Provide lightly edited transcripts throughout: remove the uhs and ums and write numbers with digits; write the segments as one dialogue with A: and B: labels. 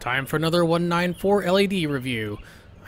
A: Time for another 194 LED review.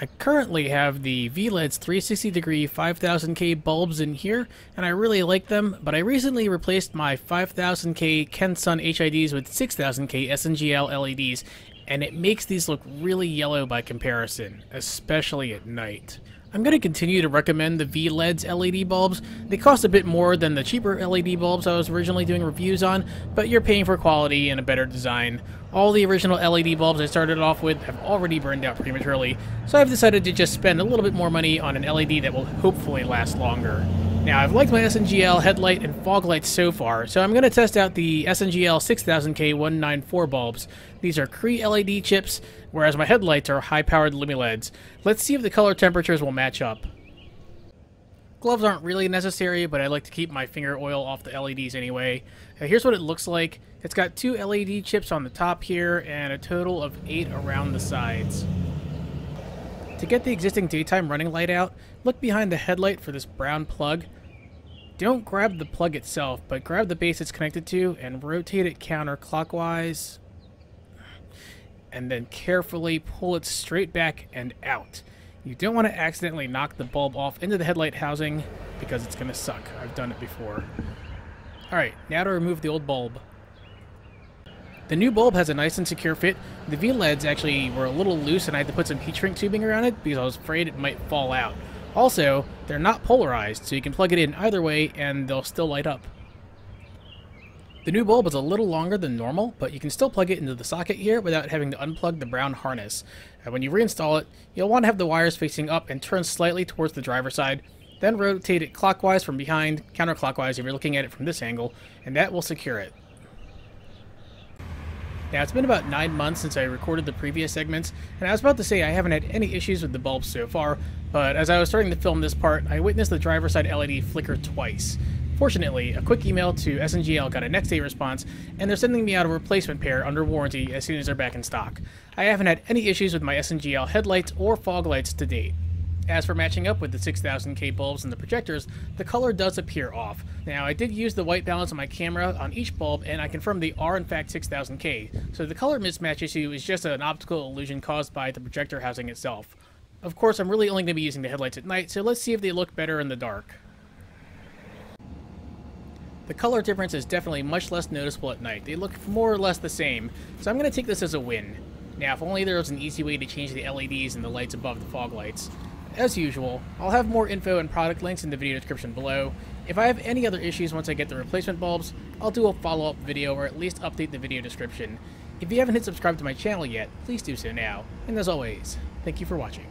A: I currently have the VLED's 360-degree 5000K bulbs in here, and I really like them, but I recently replaced my 5000K Kensun HIDs with 6000K SNGL LEDs, and it makes these look really yellow by comparison, especially at night. I'm going to continue to recommend the VLED's LED bulbs. They cost a bit more than the cheaper LED bulbs I was originally doing reviews on, but you're paying for quality and a better design. All the original LED bulbs I started off with have already burned out prematurely, so I've decided to just spend a little bit more money on an LED that will hopefully last longer. Now, I've liked my SNGL headlight and fog lights so far, so I'm going to test out the SNGL 6000K 194 bulbs. These are Cree LED chips, whereas my headlights are high-powered LumiLEDs. Let's see if the color temperatures will match up. Gloves aren't really necessary, but I like to keep my finger oil off the LEDs anyway. Here's what it looks like. It's got 2 LED chips on the top here, and a total of 8 around the sides. To get the existing daytime running light out, look behind the headlight for this brown plug. Don't grab the plug itself, but grab the base it's connected to and rotate it counterclockwise. And then carefully pull it straight back and out. You don't want to accidentally knock the bulb off into the headlight housing because it's going to suck. I've done it before. Alright, now to remove the old bulb. The new bulb has a nice and secure fit. The VLEDs actually were a little loose and I had to put some heat shrink tubing around it because I was afraid it might fall out. Also, they're not polarized, so you can plug it in either way and they'll still light up. The new bulb is a little longer than normal, but you can still plug it into the socket here without having to unplug the brown harness. When you reinstall it, you'll want to have the wires facing up and turn slightly towards the driver's side, then rotate it clockwise from behind, counterclockwise if you're looking at it from this angle, and that will secure it. Now, it's been about 9 months since I recorded the previous segments, and I was about to say I haven't had any issues with the bulbs so far, but as I was starting to film this part, I witnessed the driver's side LED flicker twice. Fortunately, a quick email to SNGL got a next day response, and they're sending me out a replacement pair under warranty as soon as they're back in stock. I haven't had any issues with my SNGL headlights or fog lights to date. As for matching up with the 6000K bulbs and the projectors, the color does appear off. Now, I did use the white balance on my camera on each bulb, and I confirmed they are in fact 6000K, so the color mismatch issue is just an optical illusion caused by the projector housing itself. Of course, I'm really only going to be using the headlights at night, so let's see if they look better in the dark. The color difference is definitely much less noticeable at night. They look more or less the same, so I'm going to take this as a win. Now, if only there was an easy way to change the LEDs and the lights above the fog lights. As usual, I'll have more info and product links in the video description below. If I have any other issues once I get the replacement bulbs, I'll do a follow-up video or at least update the video description. If you haven't hit subscribe to my channel yet, please do so now. And as always, thank you for watching.